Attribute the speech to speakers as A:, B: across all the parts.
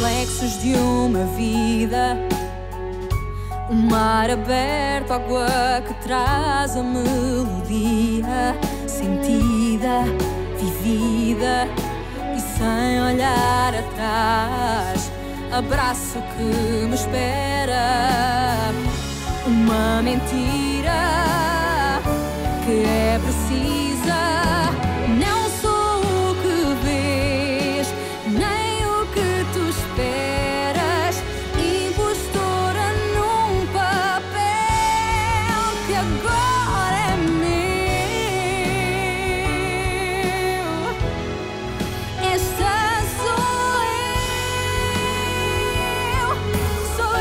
A: reflexos de uma vida. O mar aberto, água que traz a melodia sentida, vivida e sem olhar atrás. Abraço que me espera. Uma mentira que é precisa. Não sou o que vês, nem o que tu esperas. Impostora num papel que agora é meu. Esta sou eu, sou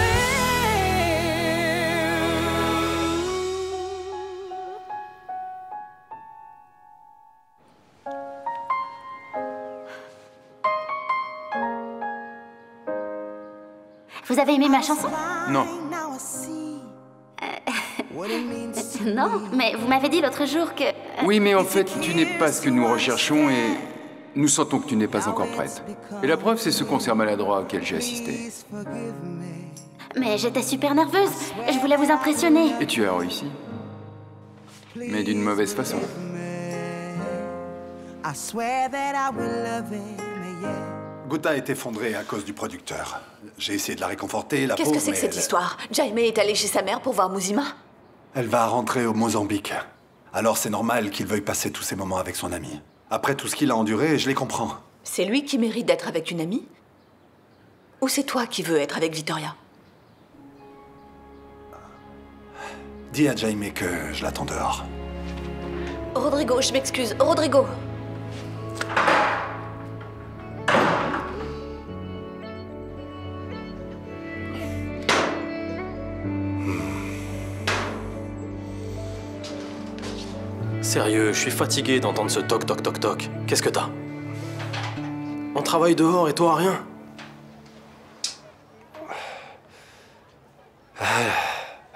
B: Vous avez aimé ma chanson?
C: Non.
B: Non, mais vous m'avez dit l'autre jour que...
C: Oui, mais en fait, tu n'es pas ce que nous recherchons et nous sentons que tu n'es pas encore prête. Et la preuve, c'est ce concert maladroit auquel j'ai assisté.
B: Mais j'étais super nerveuse. Je voulais vous impressionner.
C: Et tu as réussi. Mais d'une mauvaise façon.
D: Gotha est effondrée à cause du producteur. J'ai essayé de la réconforter, la pauvre,
E: Qu'est-ce que c'est que cette histoire? Jaime est allé chez sa mère pour voir Muzima?
D: Elle va rentrer au Mozambique. Alors c'est normal qu'il veuille passer tous ces moments avec son ami. Après tout ce qu'il a enduré, je les comprends.
E: C'est lui qui mérite d'être avec une amie? Ou c'est toi qui veux être avec Victoria?
D: Dis à Jaime que je l'attends dehors.
E: Rodrigo, je m'excuse. Rodrigo!
F: Sérieux, je suis fatigué d'entendre ce toc toc toc toc. Qu'est-ce que t'as? On travaille dehors et toi, rien?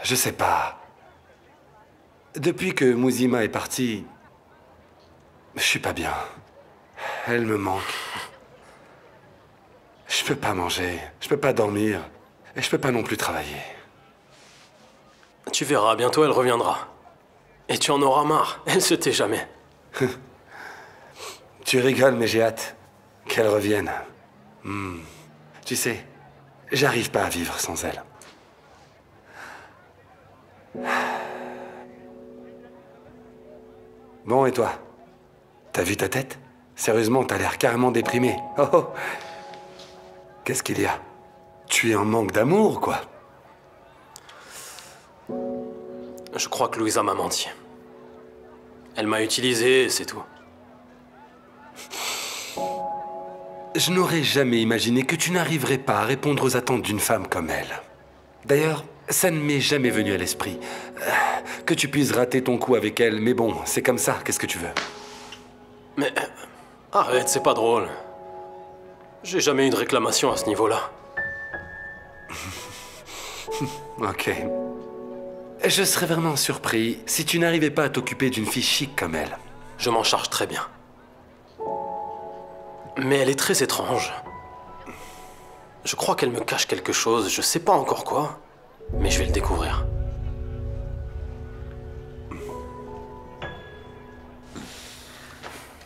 G: Je sais pas. Depuis que Muzima est partie, je suis pas bien. Elle me manque. Je peux pas manger, je peux pas dormir, et je peux pas non plus travailler.
F: Tu verras, bientôt elle reviendra. Et tu en auras marre, elle se tait jamais.
G: Tu rigoles, mais j'ai hâte qu'elle revienne. Tu sais, j'arrive pas à vivre sans elle. Bon, et toi? T'as vu ta tête? Sérieusement, t'as l'air carrément déprimé. Oh, oh. Qu'est-ce qu'il y a? Tu es en manque d'amour, quoi?
F: Je crois que Louisa m'a menti. Elle m'a utilisé, c'est tout.
G: Je n'aurais jamais imaginé que tu n'arriverais pas à répondre aux attentes d'une femme comme elle. D'ailleurs, ça ne m'est jamais venu à l'esprit. Que tu puisses rater ton coup avec elle, mais bon, c'est comme ça, qu'est-ce que tu veux?
F: Mais arrête, c'est pas drôle. J'ai jamais eu de réclamation à ce niveau-là.
G: Ok. Je serais vraiment surpris si tu n'arrivais pas à t'occuper d'une fille chic comme elle.
F: Je m'en charge très bien. Mais elle est très étrange. Je crois qu'elle me cache quelque chose, je sais pas encore quoi, mais je vais le découvrir.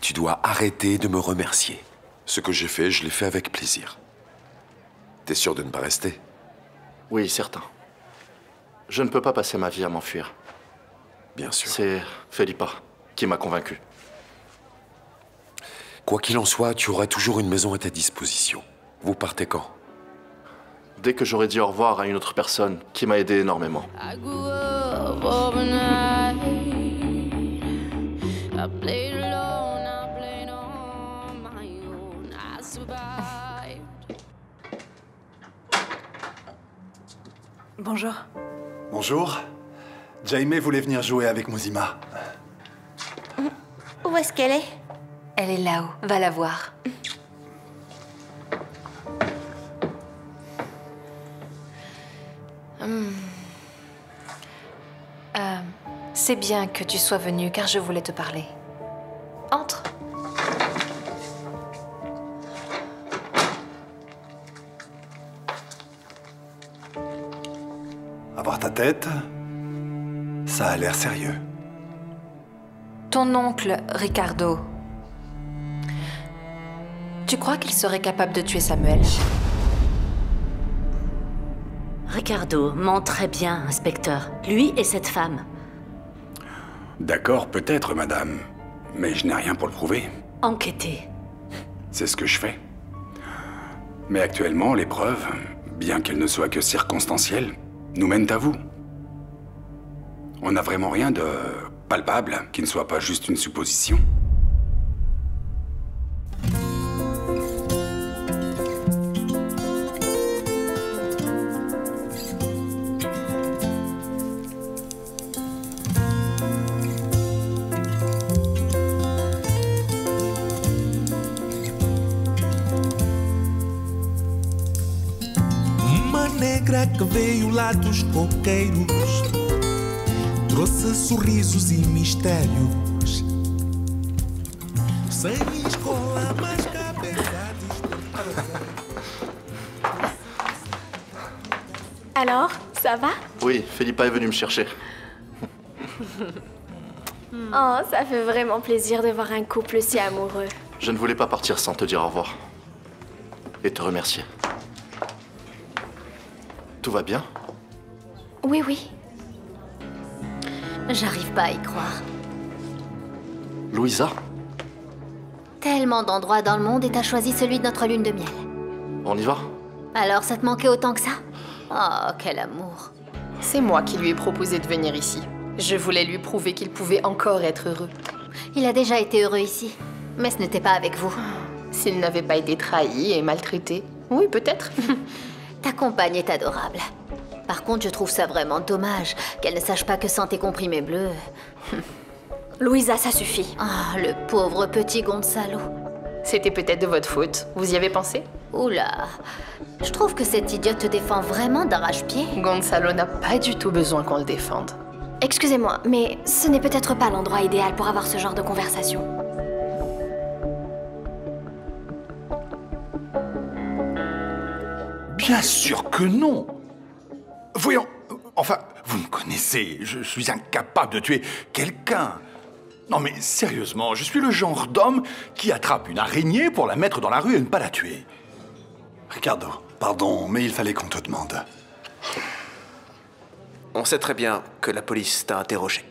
H: Tu dois arrêter de me remercier. Ce que j'ai fait, je l'ai fait avec plaisir. T'es sûr de ne pas rester?
I: Oui, certain. Je ne peux pas passer ma vie à m'enfuir.
H: Bien sûr.
I: C'est Felipa qui m'a convaincu.
H: Quoi qu'il en soit, tu auras toujours une maison à ta disposition. Vous partez quand?
I: Dès que j'aurai dit au revoir à une autre personne qui m'a aidé énormément.
E: Bonjour.
D: Bonjour. Jaime voulait venir jouer avec Muzima.
B: Où est-ce qu'elle est?
E: Elle est là-haut. Va la voir.
J: C'est bien que tu sois venu, car je voulais te parler. Entre.
D: Par ta tête, ça a l'air sérieux.
J: Ton oncle, Ricardo. Tu crois qu'il serait capable de tuer Samuel?
B: Ricardo ment très bien, inspecteur. Lui et cette femme.
K: D'accord, peut-être, madame. Mais je n'ai rien pour le prouver.
B: Enquêtez.
K: C'est ce que je fais. Mais actuellement, les preuves, bien qu'elles ne soient que circonstancielles, nous mènent à vous. On n'a vraiment rien de palpable qui ne soit pas juste une supposition.
L: Negra que veio lá dos coqueiros, trouxe sorrisos e mistérios. Sem escola, mas cabeça disputada.
M: Alors, ça va?
I: Oui, Philippa est venue me chercher.
M: Oh, ça fait vraiment plaisir de voir un couple si amoureux.
I: Je ne voulais pas partir sans te dire au revoir. Et te remercier. Tout va bien?
M: Oui, oui.
B: J'arrive pas à y croire.
I: Louisa?
B: Tellement d'endroits dans le monde et t'as choisi celui de notre lune de miel.
I: On y va?
B: Alors, ça te manquait autant que ça? Oh, quel amour.
N: C'est moi qui lui ai proposé de venir ici. Je voulais lui prouver qu'il pouvait encore être heureux.
B: Il a déjà été heureux ici, mais ce n'était pas avec vous.
N: S'il n'avait pas été trahi et maltraité, oui, peut-être.
B: Ta compagne est adorable. Par contre, je trouve ça vraiment dommage qu'elle ne sache pas que sans tes comprimés bleus...
M: Louisa, ça suffit.
B: Ah, le pauvre petit Gonzalo.
N: C'était peut-être de votre faute. Vous y avez pensé?
B: Oula, je trouve que cette idiote te défend vraiment d'arrache-pied.
N: Gonzalo n'a pas du tout besoin qu'on le défende.
M: Excusez-moi, mais ce n'est peut-être pas l'endroit idéal pour avoir ce genre de conversation.
O: Bien sûr que non. Voyons, enfin, vous me connaissez, je suis incapable de tuer quelqu'un. Non mais sérieusement, je suis le genre d'homme qui attrape une araignée pour la mettre dans la rue et ne pas la tuer.
D: Ricardo, pardon, mais il fallait qu'on te demande.
P: On sait très bien que la police t'a interrogé.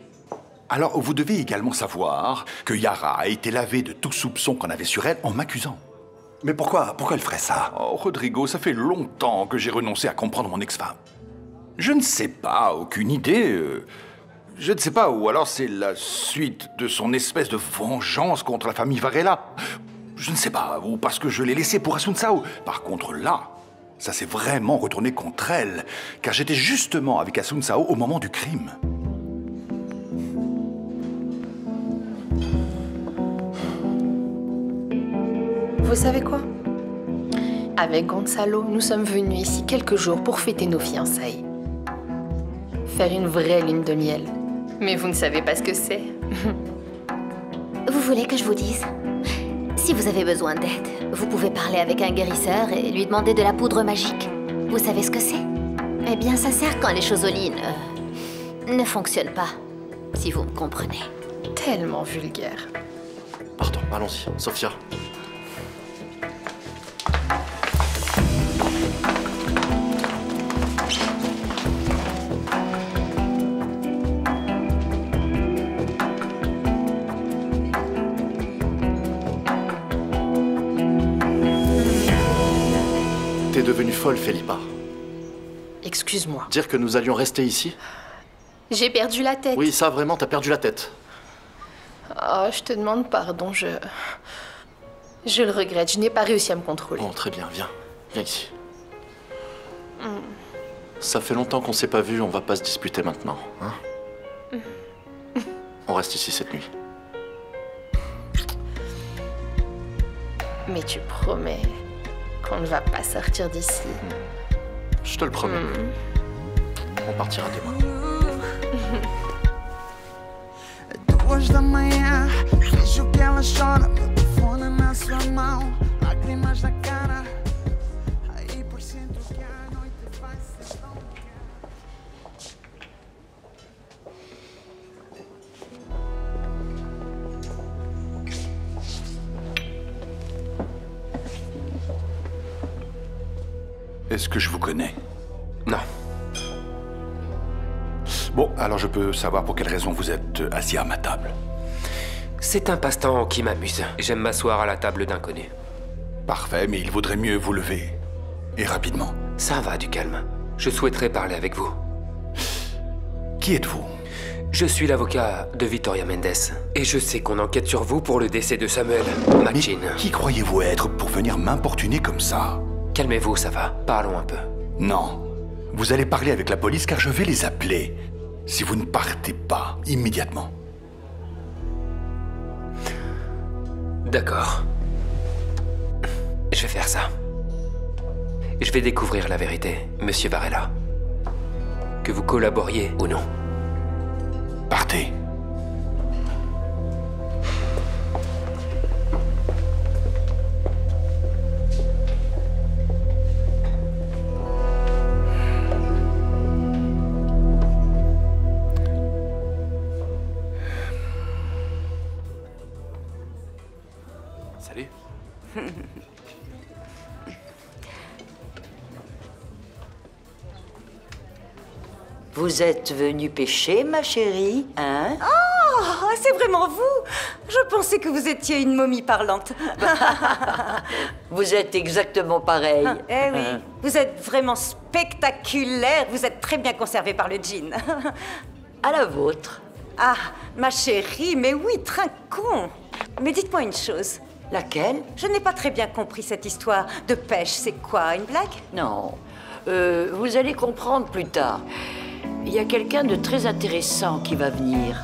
O: Alors, vous devez également savoir que Yara a été lavée de tout soupçon qu'on avait sur elle en m'accusant.
D: Mais pourquoi elle ferait ça?
O: Oh, Rodrigo, ça fait longtemps que j'ai renoncé à comprendre mon ex-femme. Je ne sais pas, aucune idée. Je ne sais pas, ou alors c'est la suite de son espèce de vengeance contre la famille Varela. Je ne sais pas, ou parce que je l'ai laissée pour Assunção. Par contre, là, ça s'est vraiment retourné contre elle, car j'étais justement avec Assunção au moment du crime.
N: Vous savez quoi? Avec Gonzalo, nous sommes venus ici quelques jours pour fêter nos fiançailles. Faire une vraie lune de miel. Mais vous ne savez pas ce que c'est.
B: Vous voulez que je vous dise? Si vous avez besoin d'aide, vous pouvez parler avec un guérisseur et lui demander de la poudre magique. Vous savez ce que c'est? Eh bien, ça sert quand les chosolines ne fonctionnent pas, si vous me comprenez.
N: Tellement vulgaire.
I: Pardon, allons-y, Sofia. T'es devenue folle, Philippa.
N: Excuse-moi.
I: Dire que nous allions rester ici?
N: J'ai perdu la tête.
I: Oui, ça, vraiment, t'as perdu la tête.
N: Oh, je te demande pardon, je le regrette, je n'ai pas réussi à me contrôler.
I: Bon, très bien, viens. Viens ici. Ça fait longtemps qu'on s'est pas vus, on va pas se disputer maintenant, hein? On reste ici cette nuit.
N: Mais tu promets qu'on ne va pas sortir d'ici.
I: Je te le promets. On partira demain.
L: 2 da manhã, vejo que ela chora, meu telefone na sua mão, lágrimas na cara. Aí por cento que a noite vai ser tão
O: Est-ce que je vous connais?
F: Non.
O: Bon, alors je peux savoir pour quelle raison vous êtes assis à ma table.
F: C'est un passe-temps qui m'amuse. J'aime m'asseoir à la table d'inconnus.
O: Parfait, mais il vaudrait mieux vous lever. Et rapidement.
F: Ça va, du calme. Je souhaiterais parler avec vous.
O: Qui êtes-vous?
F: Je suis l'avocat de Victoria Mendes. Et je sais qu'on enquête sur vous pour le décès de Samuel Machin.
O: Qui croyez-vous être pour venir m'importuner comme ça?
F: Calmez-vous, ça va. Parlons un peu.
O: Non. Vous allez parler avec la police car je vais les appeler. Si vous ne partez pas immédiatement.
F: D'accord. Je vais faire ça. Je vais découvrir la vérité, Monsieur Varela. Que vous collaboriez ou non.
O: Partez.
F: Salut.
Q: Vous êtes venue pêcher, ma chérie, hein?
R: Oh, c'est vraiment vous! Je pensais que vous étiez une momie parlante.
Q: Vous êtes exactement pareil.
R: Eh oui, vous êtes vraiment spectaculaire. Vous êtes très bien conservé par le djinn.
Q: À la vôtre.
R: Ah, ma chérie, mais oui, trinquons. Mais dites-moi une chose.
Q: Laquelle?
R: Je n'ai pas très bien compris cette histoire de pêche. C'est quoi, une blague?
Q: Non. Vous allez comprendre plus tard. Il y a quelqu'un de très intéressant qui va venir.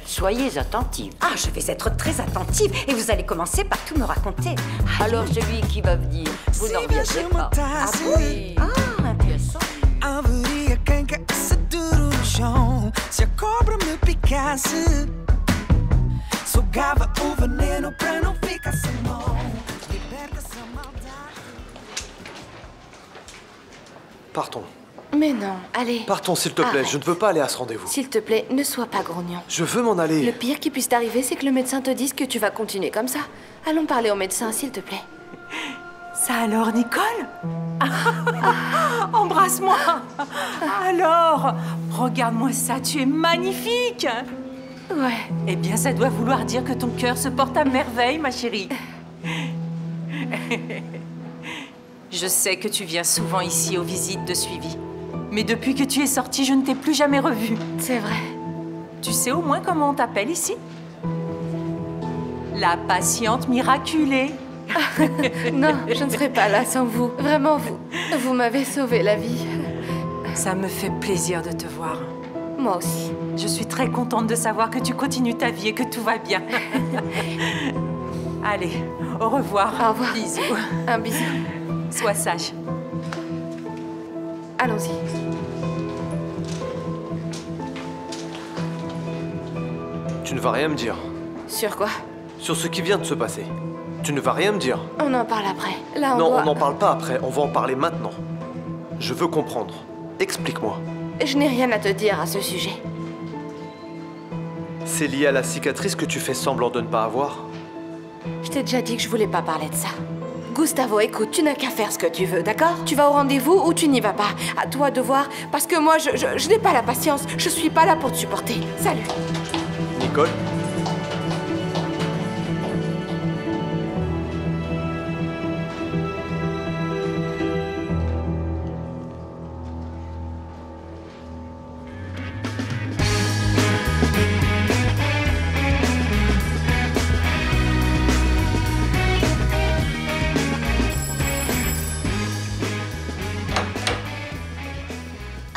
Q: Soyez attentive.
R: Ah, je vais être très attentive et vous allez commencer par tout me raconter.
Q: Alors celui qui va venir, vous n'en reviendrez pas.
R: Ah oui. Ah, intéressant.
L: Haveria quem caça duro no chão. Se a cobra me picasse, sugava o veneno pra não ficar sem mão. Liberta essa maldade.
S: Partons.
J: Mais non, allez.
S: Partons, s'il te plaît.
J: Arrête.
S: Je ne veux pas aller à ce rendez-vous.
J: S'il te plaît, ne sois pas grognon.
S: Je veux m'en aller.
J: Le pire qui puisse t'arriver, c'est que le médecin te dise que tu vas continuer comme ça. Allons parler au médecin, s'il te plaît.
R: Ça alors, Nicole? Embrasse-moi. Alors, regarde-moi ça, tu es magnifique.
J: Ouais.
R: Eh bien, ça doit vouloir dire que ton cœur se porte à merveille, ma chérie. Je sais que tu viens souvent ici aux visites de suivi. Mais depuis que tu es sortie, je ne t'ai plus jamais revue.
J: C'est vrai.
R: Tu sais au moins comment on t'appelle ici? La patiente miraculée.
J: Non, je ne serais pas là sans vous. Vraiment, vous m'avez sauvé la vie.
R: Ça me fait plaisir de te voir.
J: Moi aussi.
R: Je suis très contente de savoir que tu continues ta vie et que tout va bien. Allez, au revoir.
J: Au revoir.
R: Bisous.
J: Un bisou.
R: Sois sage.
J: Allons-y.
S: Tu ne vas rien me dire.
J: Sur quoi?
S: Sur ce qui vient de se passer. Tu ne vas rien me dire.
J: On en parle après. Là,
S: Non,
J: doit...
S: on n'en parle pas après. On va en parler maintenant. Je veux comprendre. Explique-moi.
J: Je n'ai rien à te dire à ce sujet.
S: C'est lié à la cicatrice que tu fais semblant de ne pas avoir?
J: Je t'ai déjà dit que je voulais pas parler de ça. Gustavo, écoute, tu n'as qu'à faire ce que tu veux, d'accord? Tu vas au rendez-vous ou tu n'y vas pas. À toi de voir, parce que moi, je n'ai pas la patience. Je suis pas là pour te supporter. Salut.
S: Nicole?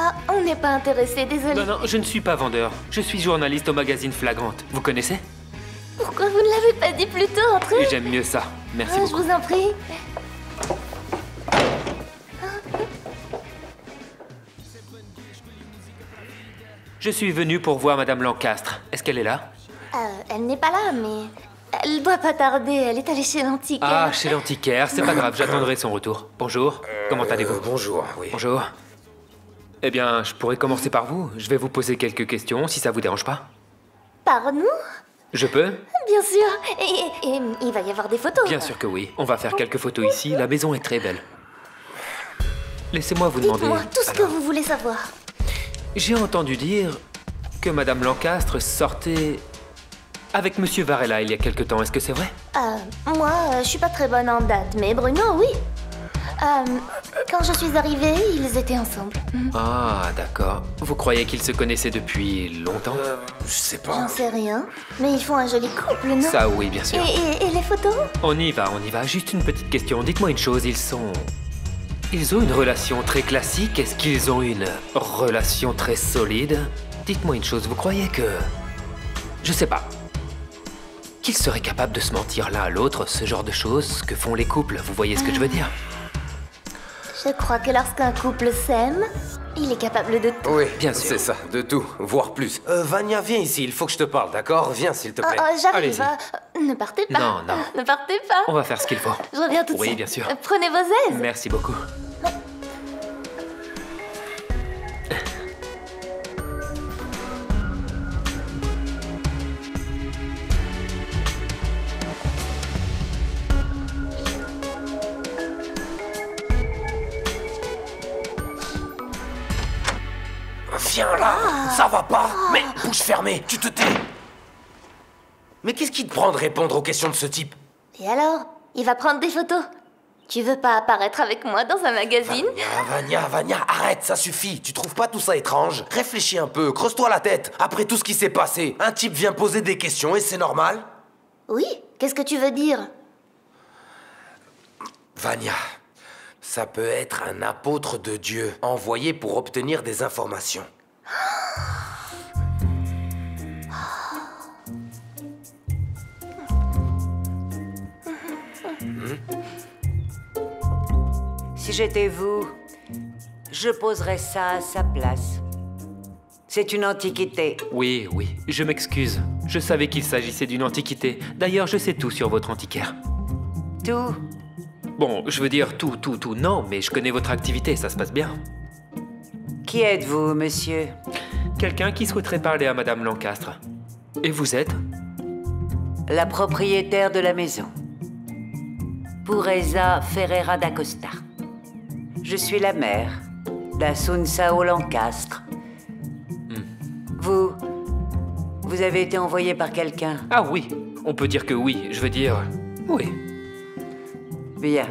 B: Ah, on n'est pas intéressé, désolé.
T: Non, je ne suis pas vendeur. Je suis journaliste au magazine Flagrante. Vous connaissez?
B: Pourquoi vous ne l'avez pas dit plus tôt, entrez?
T: J'aime mieux ça. Merci
B: Je
T: beaucoup.
B: vous en prie.
T: Je suis venu pour voir Madame Lancastre. Est-ce qu'elle est là?
B: Elle n'est pas là, mais... Elle doit pas tarder, elle est allée chez l'antiquaire.
T: Ah, chez l'antiquaire. C'est pas grave, j'attendrai son retour. Bonjour. Comment allez-vous?
F: Bonjour, oui.
T: Bonjour. Eh bien, je pourrais commencer par vous. Je vais vous poser quelques questions, si ça vous dérange pas.
B: Par nous?
T: Je peux?
B: Bien sûr. Et il va y avoir des photos.
T: Bien sûr que oui. On va faire quelques photos ici. La maison est très belle. laissez-moi vous demander...
B: Dites-moi tout ce que vous voulez savoir.
T: J'ai entendu dire que Madame Lancastre sortait avec Monsieur Varela il y a quelque temps. Est-ce que c'est vrai?
B: Moi, je suis pas très bonne en date, mais Bruno, oui. Quand je suis arrivée, ils étaient ensemble.
T: Ah, d'accord. Vous croyez qu'ils se connaissaient depuis longtemps?
G: Je sais pas.
B: J'en sais rien. Mais ils font un joli couple, non?
T: Ça, oui, bien sûr.
B: Et les photos?
T: On y va. Juste une petite question. Dites-moi une chose, ils ont une relation très classique? Est-ce qu'ils ont une relation très solide? Dites-moi une chose, vous croyez que... Je sais pas. Qu'ils seraient capables de se mentir l'un à l'autre, ce genre de choses que font les couples, vous voyez ce que je veux dire?
B: Je crois que lorsqu'un couple s'aime, il est capable de tout.
F: Oui, bien sûr. C'est ça, de tout, voire plus. Vania, viens ici, il faut que je te parle, d'accord? Viens, s'il te plaît.
B: J'arrive. Ne partez pas.
T: Non, non.
B: Ne partez pas.
T: On va faire ce qu'il faut.
B: Je reviens tout de suite.
T: Oui, bien sûr.
B: Prenez vos aises.
T: Merci beaucoup.
F: Viens là, ça va pas. Mais bouche fermée, tu te tais. Mais qu'est-ce qui te prend de répondre aux questions de ce type?
B: Et alors? Il va prendre des photos. Tu veux pas apparaître avec moi dans un magazine?
F: Vania, arrête, ça suffit. Tu trouves pas tout ça étrange? Réfléchis un peu, creuse-toi la tête. Après tout ce qui s'est passé, un type vient poser des questions et c'est normal?
B: Oui, qu'est-ce que tu veux dire?
F: Vania, ça peut être un apôtre de Dieu, envoyé pour obtenir des informations.
Q: Si j'étais vous, je poserais ça à sa place. C'est une antiquité.
T: Oui, je m'excuse. Je savais qu'il s'agissait d'une antiquité. D'ailleurs, je sais tout sur votre antiquaire.
Q: Tout?
T: Bon, je veux dire tout, non, mais je connais votre activité, ça se passe bien.
Q: Qui êtes-vous, monsieur?
T: Quelqu'un qui souhaiterait parler à Madame Lancastre. Et vous êtes?
Q: La propriétaire de la maison. Pureza Ferreira da Costa. Je suis la mère d'Assunção Lancastre. Vous avez été envoyé par quelqu'un?
T: Ah oui, on peut dire que oui, je veux dire... oui.
Q: Bien.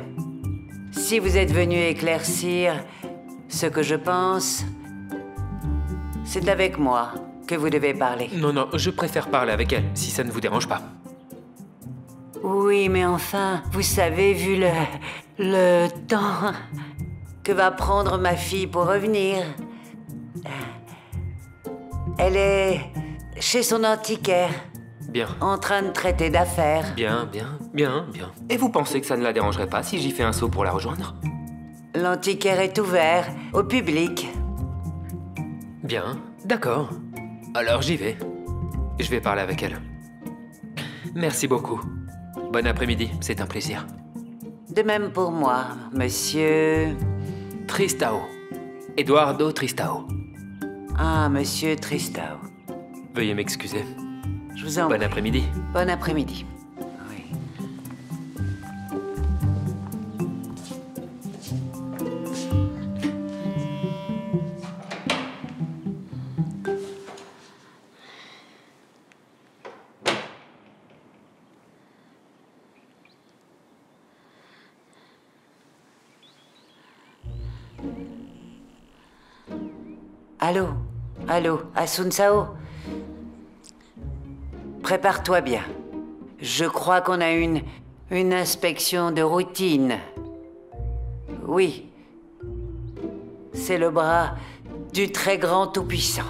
Q: Si vous êtes venu éclaircir ce que je pense, c'est avec moi que vous devez parler.
T: Non, je préfère parler avec elle, si ça ne vous dérange pas.
Q: Oui, mais enfin, vous savez, vu le temps que va prendre ma fille pour revenir, elle est chez son antiquaire.
T: Bien.
Q: En train de traiter d'affaires.
T: Bien. Et vous pensez que ça ne la dérangerait pas si j'y fais un saut pour la rejoindre?
Q: L'antiquaire est ouvert au public.
T: Bien, d'accord. Alors j'y vais. Je vais parler avec elle. Merci beaucoup. Bon après-midi, c'est un plaisir.
Q: De même pour moi, monsieur...
T: Tristão. Eduardo Tristão.
Q: Ah, monsieur Tristão.
T: Veuillez m'excuser.
Q: Je vous en prie.
T: Bon après-midi.
Q: Bon après-midi. Oui. Allô, Assunção? Prépare-toi bien. Je crois qu'on a une inspection de routine. Oui. C'est le bras du très grand tout-puissant.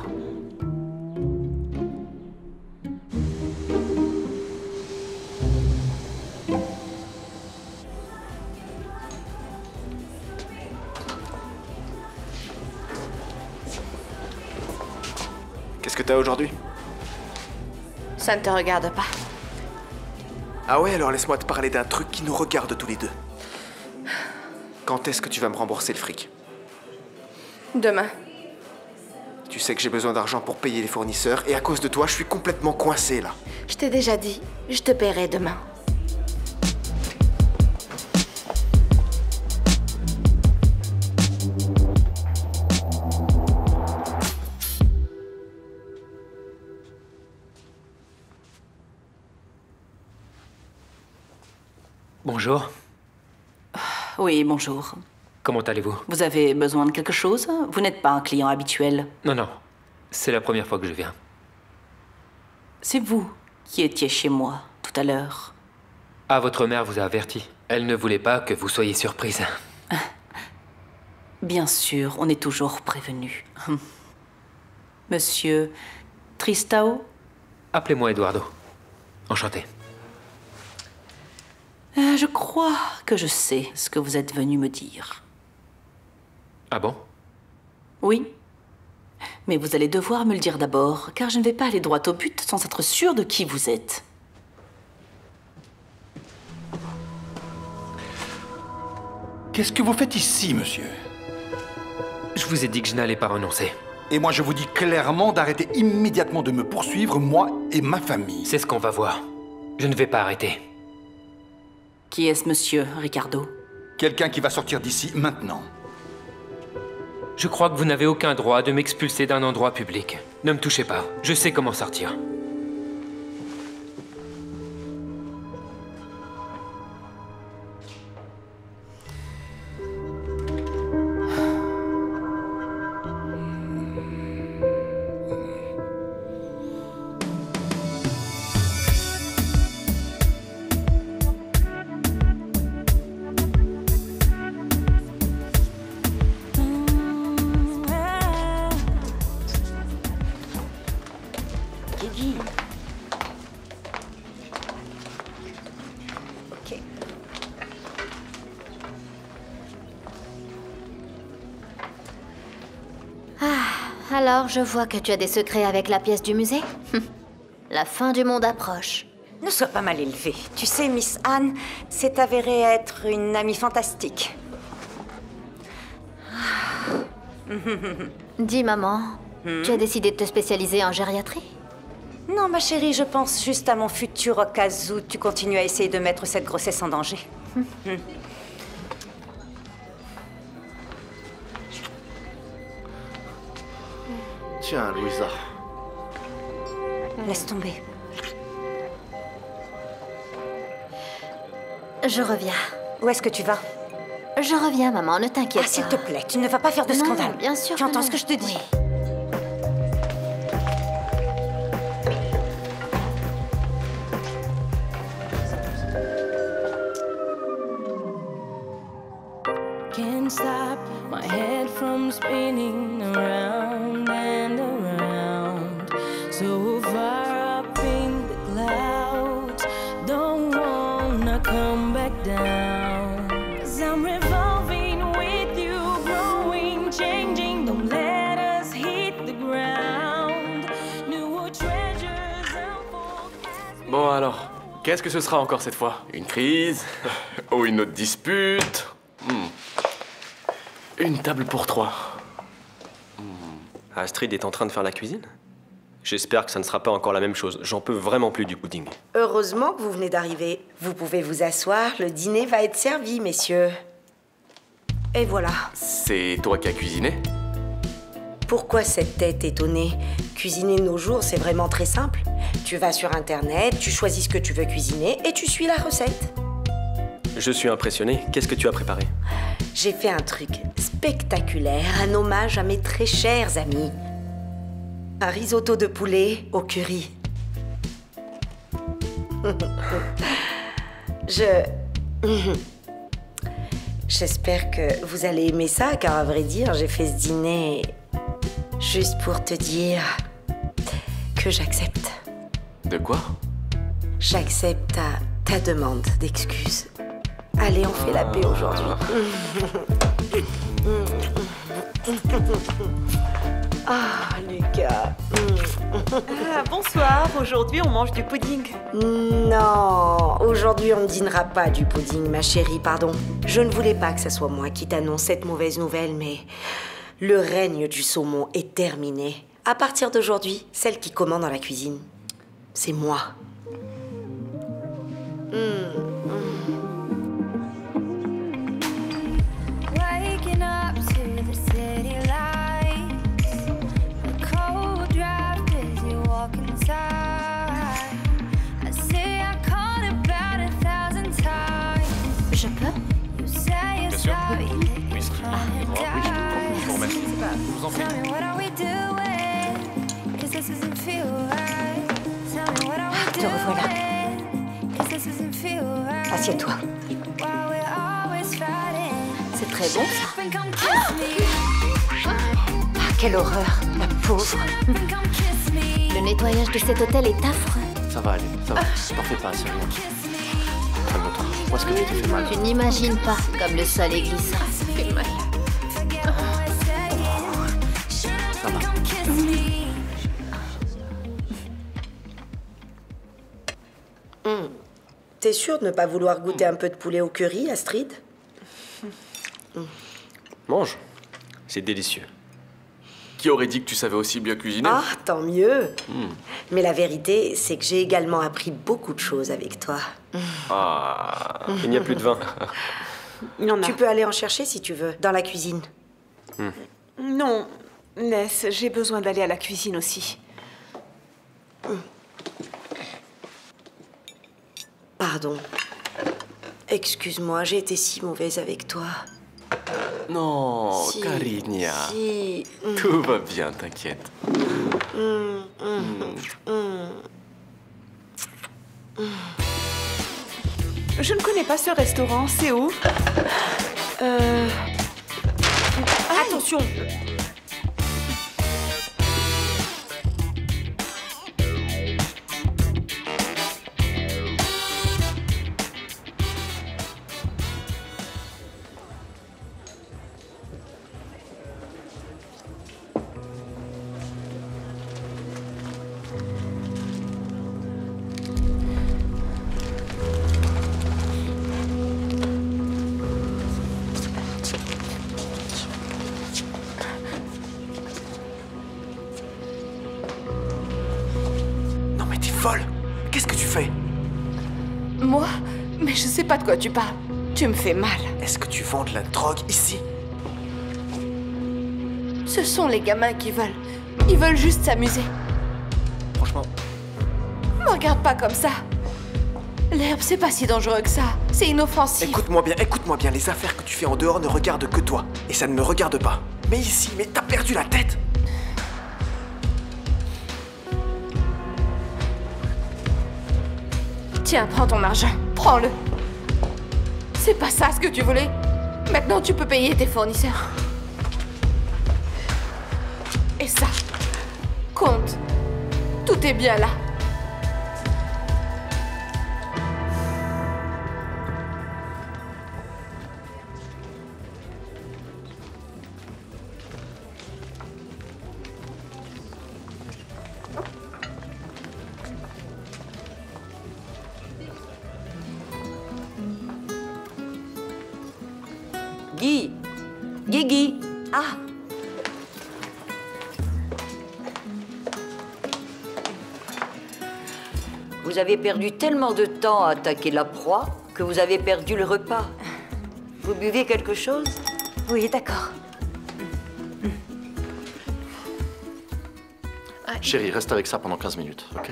I: Qu'est-ce que t'as aujourd'hui?
J: Ça ne te regarde pas.
I: Ah ouais, alors laisse-moi te parler d'un truc qui nous regarde tous les deux. Quand est-ce que tu vas me rembourser le fric?
J: Demain.
I: Tu sais que j'ai besoin d'argent pour payer les fournisseurs et à cause de toi, je suis complètement coincé là.
J: Je t'ai déjà dit, je te paierai demain.
T: Bonjour.
R: Oui, bonjour.
T: Comment allez-vous?
R: Vous avez besoin de quelque chose? Vous n'êtes pas un client habituel.
T: Non, non. C'est la première fois que je viens.
R: C'est vous qui étiez chez moi tout à l'heure.
T: Ah, votre mère vous a averti. Elle ne voulait pas que vous soyez surprise.
R: Bien sûr, on est toujours prévenu. Monsieur Tristão?
T: Appelez-moi Eduardo. Enchanté.
R: Je crois que je sais ce que vous êtes venu me dire.
T: Ah bon?
R: Oui. Mais vous allez devoir me le dire d'abord, car je ne vais pas aller droit au but sans être sûre de qui vous êtes.
O: Qu'est-ce que vous faites ici, monsieur?
T: Je vous ai dit que je n'allais pas renoncer.
O: Et moi, je vous dis clairement d'arrêter immédiatement de me poursuivre, moi et ma famille.
T: C'est ce qu'on va voir. Je ne vais pas arrêter.
R: Qui est ce monsieur, Ricardo?
O: Quelqu'un qui va sortir d'ici maintenant.
T: Je crois que vous n'avez aucun droit de m'expulser d'un endroit public. Ne me touchez pas. Je sais comment sortir.
B: Alors, je vois que tu as des secrets avec la pièce du musée. La fin du monde approche.
U: Ne sois pas mal élevée. Tu sais, Miss Anne s'est avérée être une amie fantastique.
B: Dis, maman, tu as décidé de te spécialiser en gériatrie?
U: Non, ma chérie, je pense juste à mon futur au cas où tu continues à essayer de mettre cette grossesse en danger.
S: Tiens, Louisa.
U: Laisse tomber.
B: Je reviens.
U: Où est-ce que tu vas?
B: Je reviens, maman, ne t'inquiète pas.
U: S'il te plaît, tu ne vas pas faire de scandale.
B: Non, bien sûr.
U: Tu entends ce que je te dis?
A: Can't stop my head from spinning around and around, so far up in the clouds. Don't wanna come back down, 'cause I'm revolving with you, growing, changing. Don't let us hit the ground. New treasures unfold.
I: Bon alors, qu'est-ce que ce sera encore cette fois? Une crise? Ou une autre dispute? Une table pour 3.
S: Astrid est en train de faire la cuisine? J'espère que ça ne sera pas encore la même chose. J'en peux vraiment plus du pudding.
V: Heureusement que vous venez d'arriver. Vous pouvez vous asseoir, le dîner va être servi, messieurs. Et voilà.
I: C'est toi qui as cuisiné?
V: Pourquoi cette tête étonnée? Cuisiner de nos jours, c'est vraiment très simple. Tu vas sur Internet, tu choisis ce que tu veux cuisiner et tu suis la recette.
S: Je suis impressionné. Qu'est-ce que tu as préparé?
V: J'ai fait un truc spectaculaire, un hommage à mes très chers amis. Un risotto de poulet au curry. J'espère que vous allez aimer ça, car à vrai dire, j'ai fait ce dîner juste pour te dire que j'accepte.
I: De quoi?
V: J'accepte ta demande d'excuses. Allez, on fait la paix aujourd'hui. Ah, Lucas.
W: Ah, bonsoir. Aujourd'hui, on mange du pudding.
V: Non, aujourd'hui, on ne dînera pas du pudding, ma chérie, pardon. Je ne voulais pas que ce soit moi qui t'annonce cette mauvaise nouvelle, mais le règne du saumon est terminé. À partir d'aujourd'hui, celle qui commande dans la cuisine, c'est moi.
A: Waking up to the city lights, a cold draft as you walk inside. I say I called about 1,000 times. You say you're
O: Bien sûr.
A: sorry.
O: Oui, je vous remercie. Je vous en prie.
A: Tell me what are we doing? 'Cause this doesn't feel right. Tell me what are we
U: Te revoilà.
A: doing? 'Cause this doesn't feel right.
U: Assieds-toi.
A: While we're always fighting.
B: C'est très bon, ça.
A: Then come kiss me.
U: Ah, quelle horreur, la pauvre.
A: Then come kiss me.
B: Le nettoyage de cet hôtel est affreux.
S: Ça va aller, ça va. T'en fais pas, c'est rien. Calme-toi. Où est-ce que tu t'es fait mal?
B: Tu n'imagines pas comme le sol est glissant.
N: Ça fait mal.
S: Ça va.
V: T'es sûre de ne pas vouloir goûter un peu de poulet au curry, Astrid?
S: Mange. C'est délicieux. Qui aurait dit que tu savais aussi bien cuisiner?
V: Ah, tant mieux. Mais la vérité, c'est que j'ai également appris beaucoup de choses avec toi.
S: Ah, il n'y a plus de vin.
V: Tu peux aller en chercher si tu veux, dans la cuisine.
J: Non, Ness, j'ai besoin d'aller à la cuisine aussi.
V: Pardon. Excuse-moi, j'ai été si mauvaise avec toi.
S: Non,
V: Si,
S: Carinia.
V: si.
S: Tout va bien, t'inquiète.
J: Je ne connais pas ce restaurant, c'est où?
V: Attention!
I: Non mais t'es folle! Qu'est-ce que tu fais?
J: Moi? Mais je sais pas de quoi tu parles. Tu me fais mal.
I: Est-ce que tu vends de la drogue ici?
J: Ce sont les gamins qui veulent. Ils veulent juste s'amuser.
I: Franchement,
J: Me regarde pas comme ça. L'herbe, c'est pas si dangereux que ça. C'est inoffensif.
I: écoute-moi bien, les affaires que tu fais en dehors ne regardent que toi. Et ça ne me regarde pas. Mais ici, mais t'as perdu la tête!
J: Tiens, prends ton argent. Prends-le. C'est pas ça ce que tu voulais. Maintenant, tu peux payer tes fournisseurs. Et ça, compte. Tout est bien là.
Q: Guy! Guigui! Ah! Vous avez perdu tellement de temps à attaquer la proie que vous avez perdu le repas. Vous buvez quelque chose?
U: Oui, d'accord.
S: Chérie, reste avec ça pendant 15 minutes, ok?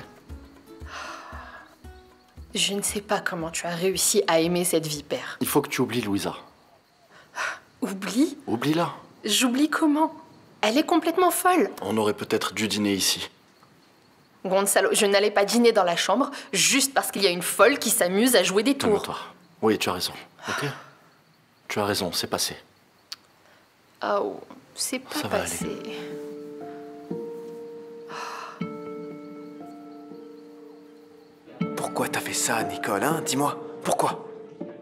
N: Je ne sais pas comment tu as réussi à aimer cette vipère.
S: Il faut que tu oublies Louisa.
N: Oublie?
S: Oublie-la.
N: J'oublie comment? Elle est complètement folle.
S: On aurait peut-être dû dîner ici.
N: Gonzalo, je n'allais pas dîner dans la chambre juste parce qu'il y a une folle qui s'amuse à jouer des tours.
S: Calme-toi. Oui, tu as raison, ok? Tu as raison, c'est passé.
N: Oh, c'est pas
S: Ça va
N: passé.
I: Pourquoi t'as fait ça, Nicole, hein? Dis-moi, pourquoi?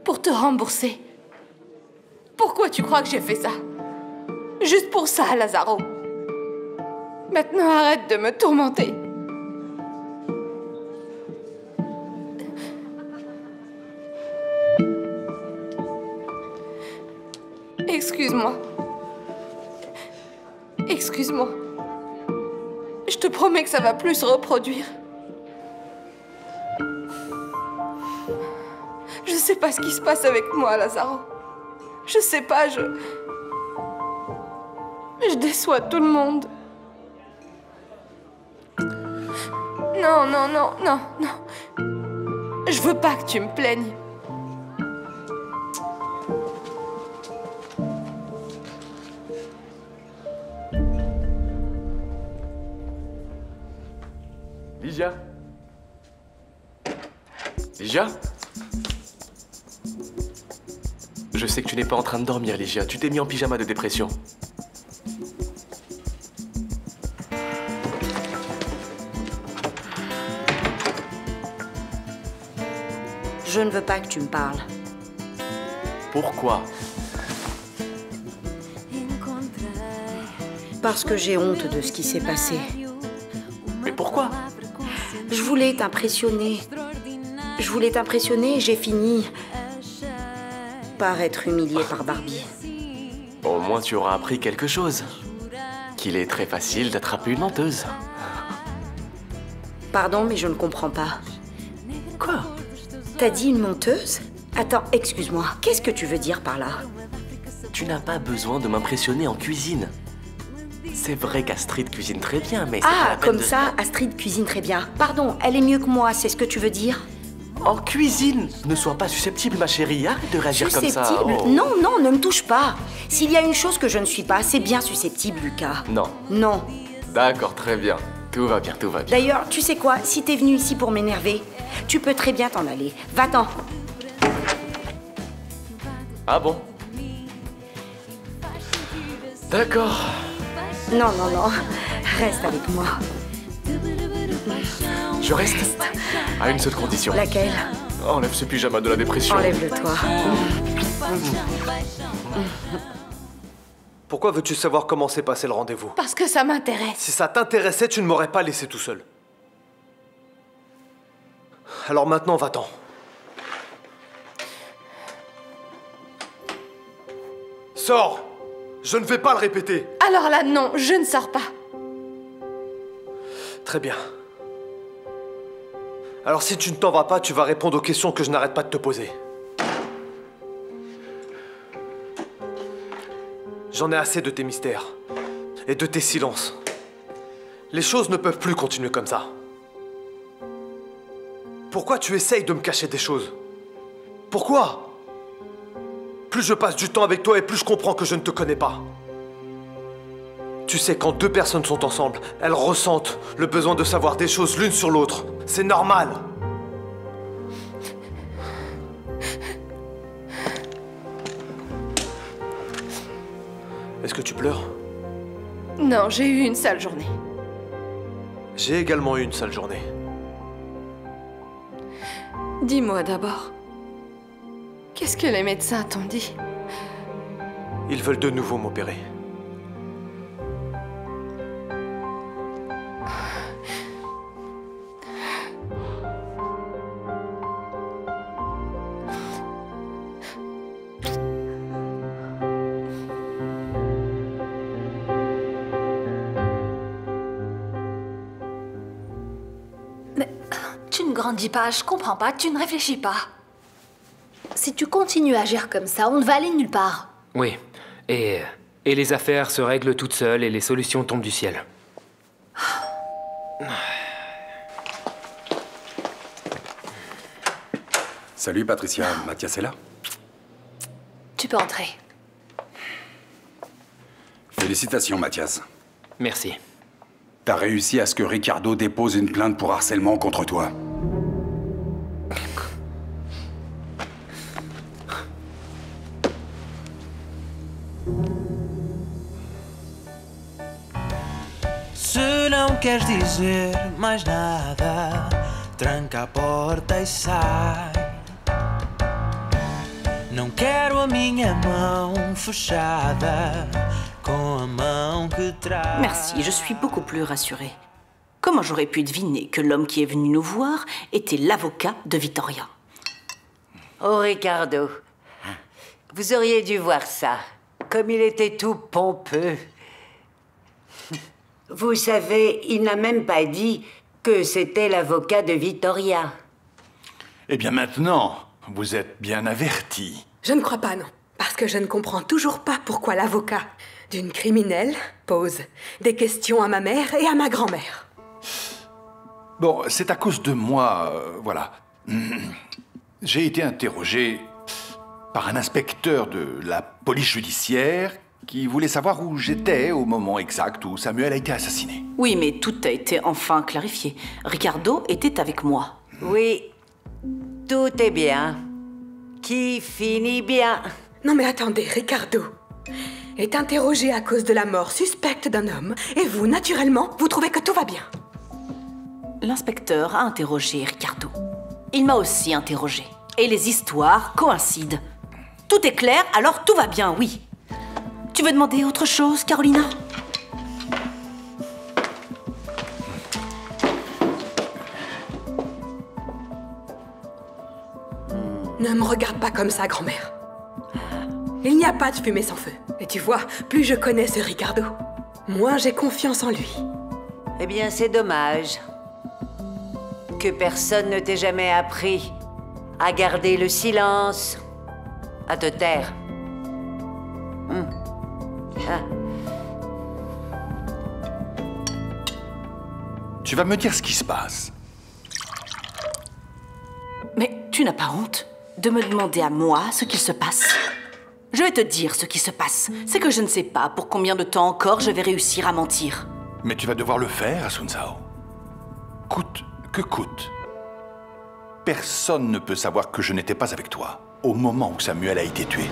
J: Pour te rembourser. Pourquoi tu crois que j'ai fait ça? Juste pour ça, Lazaro. Maintenant, arrête de me tourmenter. Excuse-moi. Excuse-moi. Je te promets que ça va plus se reproduire. Je sais pas ce qui se passe avec moi, Lazaro. Je sais pas, je déçois tout le monde. Non, non, non, non, non. Je veux pas que tu me plaignes.
C: Lygia? Lygia? Je sais que tu n'es pas en train de dormir, Lygia. Tu t'es mis en pyjama de dépression.
V: Je ne veux pas que tu me parles.
C: Pourquoi?
V: Parce que j'ai honte de ce qui s'est passé.
C: Mais pourquoi?
V: Je voulais t'impressionner. Je voulais t'impressionner et j'ai fini par être humiliée par Barbie.
C: Au moins tu auras appris quelque chose. Qu'il est très facile d'attraper une menteuse.
V: Pardon, mais je ne comprends pas.
C: Quoi?
V: T'as dit une menteuse? Attends, excuse-moi. Qu'est-ce que tu veux dire par là?
C: Tu n'as pas besoin de m'impressionner en cuisine. C'est vrai qu'Astrid cuisine très bien, mais c'est pas
V: Ah,
C: la peine
V: comme
C: de...
V: ça, Astrid cuisine très bien. Pardon, elle est mieux que moi, c'est ce que tu veux dire?
C: En cuisine! Ne sois pas susceptible, ma chérie. Arrête de réagir comme ça.
V: Susceptible?
C: Oh.
V: Non, non, ne me touche pas. S'il y a une chose que je ne suis pas, c'est bien susceptible, Lucas.
C: Non.
V: Non.
C: D'accord, très bien. Tout va bien, tout va bien.
V: D'ailleurs, tu sais quoi? Si t'es venu ici pour m'énerver, tu peux très bien t'en aller. Va-t'en.
C: Ah bon? D'accord.
V: Non, non, non. Reste avec moi.
C: Je reste à une seule condition.
V: Laquelle?
C: Enlève ce pyjama de la dépression.
V: Enlève-le, toi.
S: Pourquoi veux-tu savoir comment s'est passé le rendez-vous?
J: Parce que ça m'intéresse.
S: Si ça t'intéressait, tu ne m'aurais pas laissé tout seul. Alors maintenant, va-t'en. Sors! Je ne vais pas le répéter.
J: Alors là, non, je ne sors pas.
S: Très bien. Alors si tu ne t'en vas pas, tu vas répondre aux questions que je n'arrête pas de te poser. J'en ai assez de tes mystères et de tes silences. Les choses ne peuvent plus continuer comme ça. Pourquoi tu essayes de me cacher des choses? Pourquoi? Plus je passe du temps avec toi et plus je comprends que je ne te connais pas. Tu sais, quand deux personnes sont ensemble, elles ressentent le besoin de savoir des choses l'une sur l'autre. C'est normal. Est-ce que tu pleures?
J: Non, j'ai eu une sale journée.
S: J'ai également eu une sale journée.
J: Dis-moi d'abord, qu'est-ce que les médecins t'ont dit?
S: Ils veulent de nouveau m'opérer.
B: Tu ne grandis pas, je comprends pas, tu ne réfléchis pas. Si tu continues à agir comme ça, on ne va aller nulle part.
T: Oui, et les affaires se règlent toutes seules et les solutions tombent du ciel.
K: Salut Patricia, Mathias est là?
B: Tu peux entrer.
K: Félicitations Mathias.
T: Merci.
K: T'as réussi à ce que Ricardo dépose une plainte pour harcèlement contre toi.
L: Se não queres dizer mais nada, tranca a porta e sai. Não quero a minha mão fechada com a mão que traz.
R: Merci, je suis beaucoup plus rassurée. Comment j'aurais pu deviner que l'homme qui est venu nous voir était l'avocat de Vittoria?
Q: Oh, Ricardo, vous auriez dû voir ça. Comme il était tout pompeux. Vous savez, il n'a même pas dit que c'était l'avocat de Vittoria.
O: Eh bien maintenant, vous êtes bien averti.
E: Je ne crois pas, non. Parce que je ne comprends toujours pas pourquoi l'avocat d'une criminelle pose des questions à ma mère et à ma grand-mère.
O: Bon, c'est à cause de moi, voilà. J'ai été interrogé par un inspecteur de la police judiciaire qui voulait savoir où j'étais au moment exact où Samuel a été assassiné.
R: Oui, mais tout a été enfin clarifié. Ricardo était avec moi.
U: Oui, tout est bien. Qui finit bien.
E: Non mais attendez, Ricardo est interrogé à cause de la mort suspecte d'un homme, et vous, naturellement, vous trouvez que tout va bien.
R: L'inspecteur a interrogé Ricardo. Il m'a aussi interrogé. Et les histoires coïncident. Tout est clair, alors tout va bien, oui. Tu veux demander autre chose, Carolina?
E: Ne me regarde pas comme ça, grand-mère. Il n'y a pas de fumée sans feu. Et tu vois, plus je connais ce Ricardo, moins j'ai confiance en lui.
U: Eh bien, c'est dommage que personne ne t'ait jamais appris à garder le silence, à te taire. Ah.
O: Tu vas me dire ce qui se passe.
R: Mais tu n'as pas honte de me demander à moi ce qu'il se passe? Je vais te dire ce qui se passe. C'est que je ne sais pas pour combien de temps encore je vais réussir à mentir.
O: Mais tu vas devoir le faire, Sun Sao. Coûte que coûte. Personne ne peut savoir que je n'étais pas avec toi au moment où Samuel a été tué.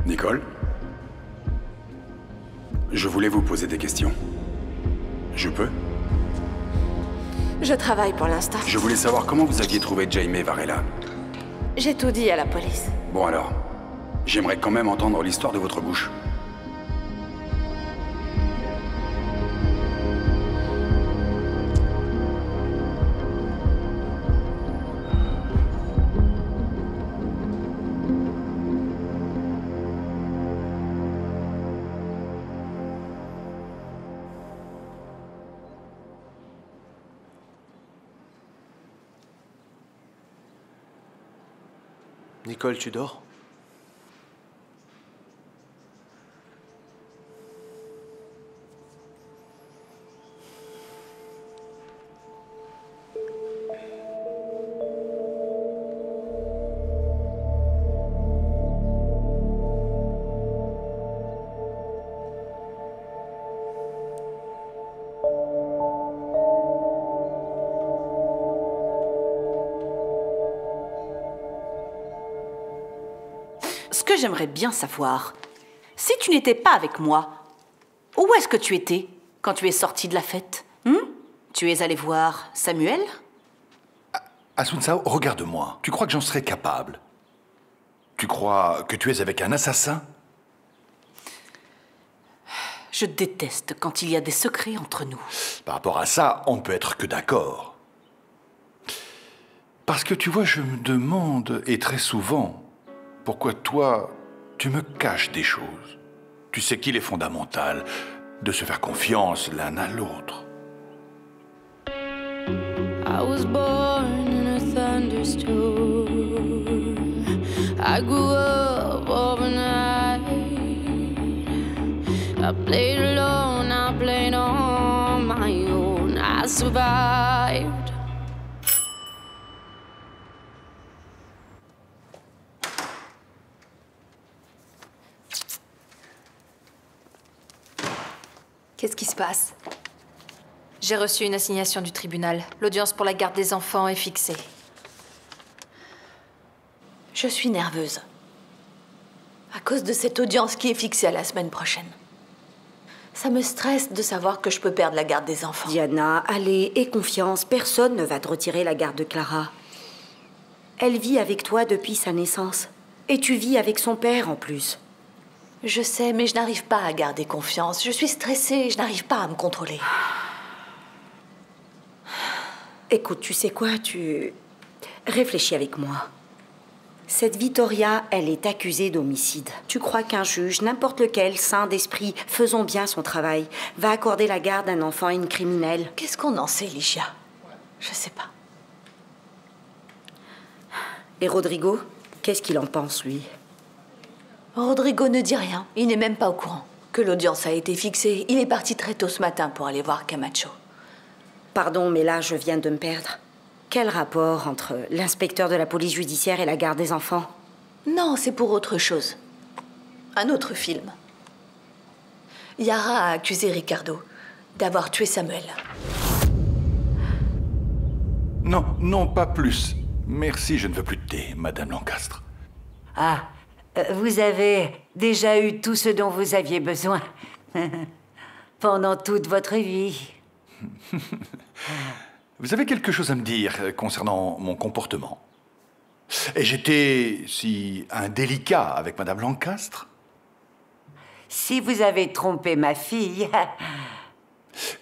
K: Nicole? Je voulais vous poser des questions. Je peux?
J: Je travaille pour l'instant.
K: Je voulais savoir comment vous aviez trouvé Jaime Varela.
J: J'ai tout dit à la police.
K: Bon alors, j'aimerais quand même entendre l'histoire de votre bouche.
S: Nicole, tu dors?
R: Ce que j'aimerais bien savoir, si tu n'étais pas avec moi, où est-ce que tu étais quand tu es sorti de la fête? Tu es allé voir Samuel?
O: Sun Sao, regarde-moi. Tu crois que j'en serais capable? Tu crois que tu es avec un assassin?
R: Je déteste quand il y a des secrets entre nous.
O: Par rapport à ça, on ne peut être que d'accord. Parce que tu vois, je me demande, et très souvent, pourquoi toi, tu me caches des choses. Tu sais qu'il est fondamental de se faire confiance l'un à l'autre.
A: I was born in a thunderstorm. I grew up overnight. I played alone, I played on my own. I survived.
H: Qu'est-ce qui se passe? J'ai reçu une assignation du tribunal. L'audience pour la garde des enfants est fixée.
J: Je suis nerveuse. À cause de cette audience qui est fixée à la semaine prochaine. Ça me stresse de savoir que je peux perdre la garde des enfants.
V: Diana, allez, aie confiance. Personne ne va te retirer la garde de Clara. Elle vit avec toi depuis sa naissance. Et tu vis avec son père en plus.
R: Je sais, mais je n'arrive pas à garder confiance. Je suis stressée, je n'arrive pas à me contrôler.
V: Écoute, tu sais quoi, tu... Réfléchis avec moi. Cette Vittoria, elle est accusée d'homicide. Tu crois qu'un juge, n'importe lequel, saint d'esprit, faisons bien son travail, va accorder la garde d'un enfant à une criminelle?
R: Qu'est-ce qu'on en sait, Licia? Je sais pas.
V: Et Rodrigo, qu'est-ce qu'il en pense, lui?
R: Rodrigo ne dit rien. Il n'est même pas au courant que l'audience a été fixée. Il est parti très tôt ce matin pour aller voir Camacho.
V: Pardon, mais là, je viens de me perdre. Quel rapport entre l'inspecteur de la police judiciaire et la garde des enfants?
R: Non, c'est pour autre chose. Un autre film. Yara a accusé Ricardo d'avoir tué Samuel.
O: Non, non, pas plus. Merci, je ne veux plus de thé, Madame Lancastre.
U: Ah, vous avez déjà eu tout ce dont vous aviez besoin pendant toute votre vie.
O: Vous avez quelque chose à me dire concernant mon comportement? Et j'étais si indélicat avec Madame Lancastre?
U: Si vous avez trompé ma fille...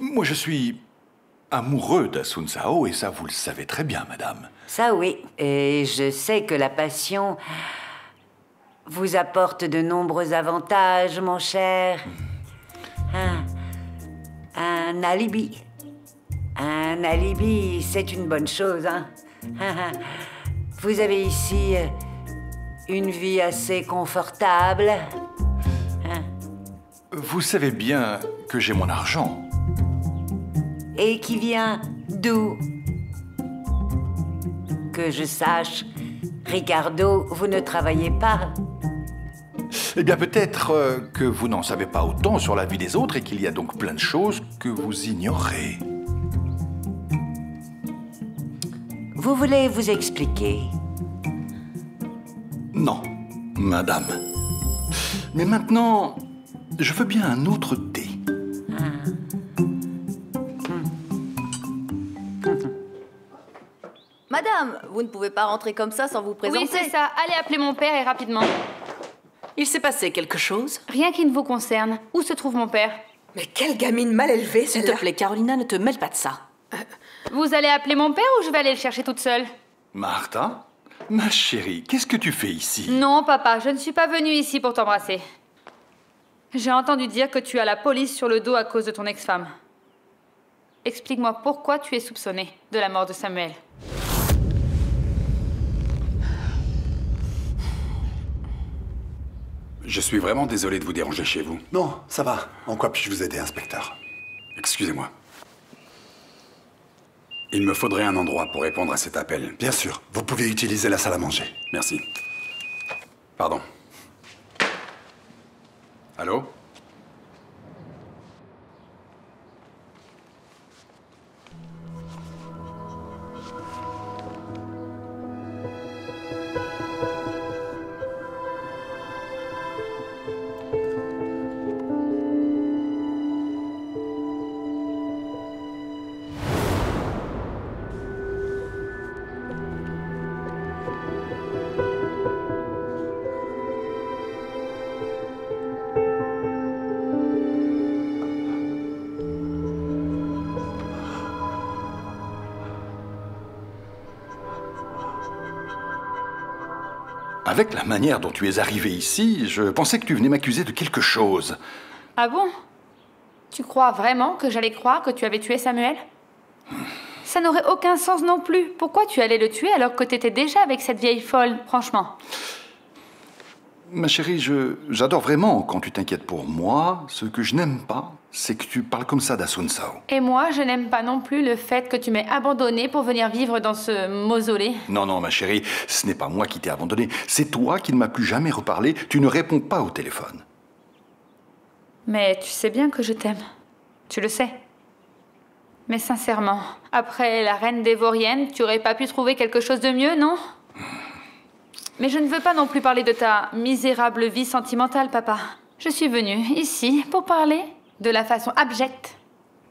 O: Moi, je suis amoureux d'Asun Sao, et ça, vous le savez très bien, madame.
U: Ça, oui. Et je sais que la passion vous apporte de nombreux avantages, mon cher. Un alibi. Un alibi, c'est une bonne chose, hein. Vous avez ici une vie assez confortable.
O: Vous savez bien que j'ai mon argent.
U: Et qui vient d'où? Que je sache, Ricardo, vous ne travaillez pas.
O: Eh bien, peut-être que vous n'en savez pas autant sur la vie des autres et qu'il y a donc plein de choses que vous ignorez.
U: Vous voulez vous expliquer?
O: Non, madame. Mais maintenant, je veux bien un autre thé.
D: Madame, vous ne pouvez pas rentrer comme ça sans vous présenter.
M: Oui, c'est ça. Allez appeler mon père et rapidement.
R: Il s'est passé quelque chose?
M: Rien qui ne vous concerne. Où se trouve mon père?
E: Mais quelle gamine mal élevée,
R: S'il
E: celle-là.
R: te plaît, Carolina, ne te mêle pas de ça.
M: Vous allez appeler mon père ou je vais aller le chercher toute seule?
O: Martha, ma chérie, qu'est-ce que tu fais ici?
M: Non, papa, je ne suis pas venue ici pour t'embrasser. J'ai entendu dire que tu as la police sur le dos à cause de ton ex-femme. Explique-moi pourquoi tu es soupçonnée de la mort de Samuel.
K: Je suis vraiment désolé de vous déranger chez vous.
P: Non, ça va. En quoi puis-je vous aider, inspecteur?
K: Excusez-moi. Il me faudrait un endroit pour répondre à cet appel.
P: Bien sûr. Vous pouvez utiliser la salle à manger.
K: Merci. Pardon. Allô?
O: Avec la manière dont tu es arrivé ici, je pensais que tu venais m'accuser de quelque chose.
M: Ah bon? Tu crois vraiment que j'allais croire que tu avais tué Samuel? Ça n'aurait aucun sens non plus. Pourquoi tu allais le tuer alors que t'étais déjà avec cette vieille folle, franchement?
O: Ma chérie, j'adore vraiment quand tu t'inquiètes pour moi. Ce que je n'aime pas, c'est que tu parles comme ça d'Asun Sao.
M: Et moi, je n'aime pas non plus le fait que tu m'aies abandonnée pour venir vivre dans ce mausolée.
O: Non, non, ma chérie, ce n'est pas moi qui t'ai abandonné. C'est toi qui ne m'as plus jamais reparlé. Tu ne réponds pas au téléphone.
M: Mais tu sais bien que je t'aime. Tu le sais. Mais sincèrement, après la reine dévorienne, tu aurais pas pu trouver quelque chose de mieux, non? Mais je ne veux pas non plus parler de ta misérable vie sentimentale, papa. Je suis venue ici pour parler de la façon abjecte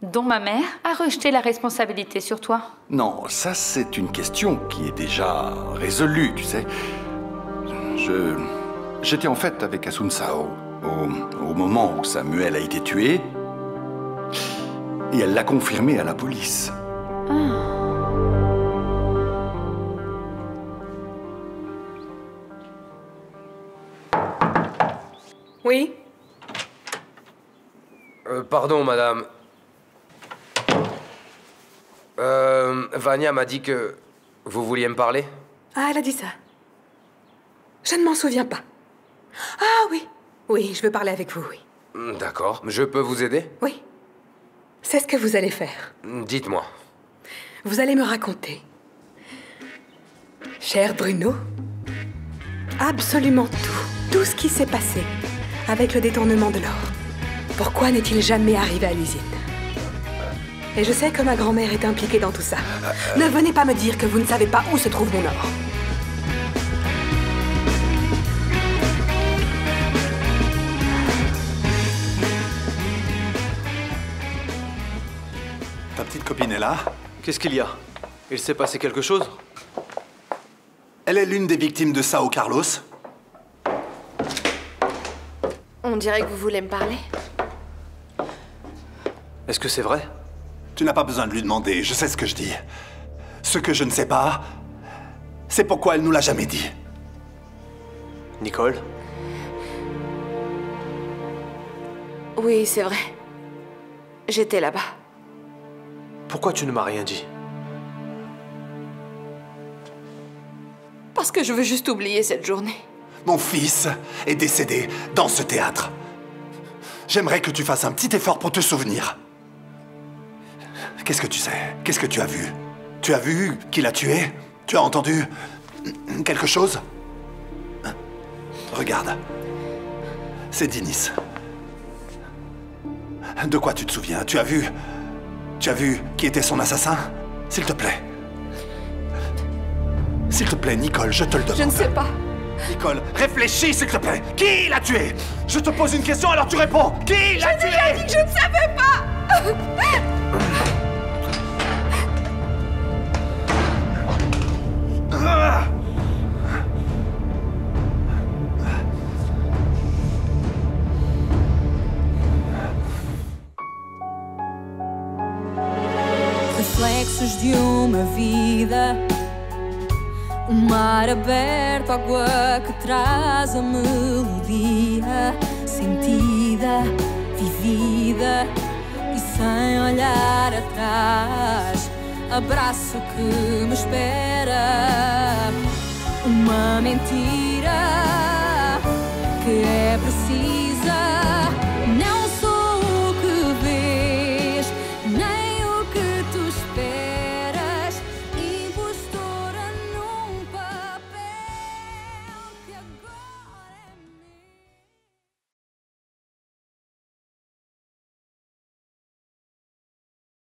M: dont ma mère a rejeté la responsabilité sur toi.
O: Non, ça c'est une question qui est déjà résolue, tu sais. J'étais en fait avec Asun Sao. au moment où Samuel a été tué, et elle l'a confirmé à la police.
E: Oui?
F: Pardon, madame. Vania m'a dit que vous vouliez me parler.
E: Ah, elle a dit ça. Je ne m'en souviens pas. Ah oui, oui, je veux parler avec vous, oui.
F: D'accord. Je peux vous aider?
E: Oui. C'est ce que vous allez faire.
F: Dites-moi.
E: Vous allez me raconter, cher Bruno, absolument tout ce qui s'est passé avec le détournement de l'or. Pourquoi n'est-il jamais arrivé à l'usine? Et je sais que ma grand-mère est impliquée dans tout ça. Ne venez pas me dire que vous ne savez pas où se trouve mon or.
P: Ta petite copine est là?
S: Qu'est-ce qu'il y a? Il s'est passé quelque chose?
P: Elle est l'une des victimes de Sao Carlos.
J: On dirait que vous voulez me parler.
S: Est-ce que c'est vrai?
P: Tu n'as pas besoin de lui demander, je sais ce que je dis. Ce que je ne sais pas, c'est pourquoi elle nous l'a jamais dit.
S: Nicole?
J: Oui, c'est vrai. J'étais là-bas.
S: Pourquoi tu ne m'as rien dit?
J: Parce que je veux juste oublier cette journée.
P: Mon fils est décédé dans ce théâtre. J'aimerais que tu fasses un petit effort pour te souvenir. Qu'est-ce que tu sais? Qu'est-ce que tu as vu? Tu as vu qui l'a tué? Tu as entendu quelque chose? Regarde. C'est Dinis. De quoi tu te souviens? Tu as vu qui était son assassin? S'il te plaît. S'il te plaît, Nicole, je te le demande.
J: Je ne sais pas.
P: Nicole, réfléchis, s'il te plaît. Qui l'a tué? Je te pose une question, alors tu réponds. Qui l'a tué?
J: J'ai déjà dit que je ne savais pas.
A: Reflexos de uma vida, mar aberto, água que traz a melodia sentida, vivida e sem olhar atrás. Abraço que me espera, uma mentira.